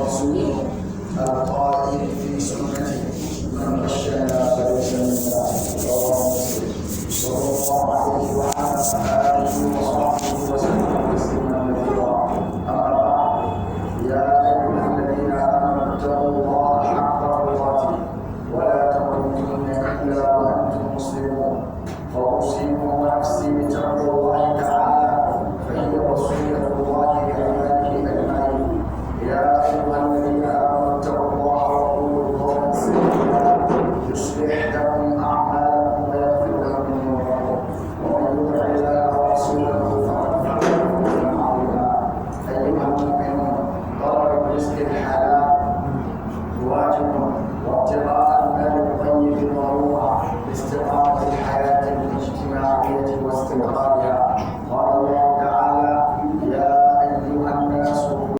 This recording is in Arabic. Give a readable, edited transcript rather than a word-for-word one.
ورسوله القائل في سنته من غشنا فليس منا رواه مسلم صلى الله عليه وعلى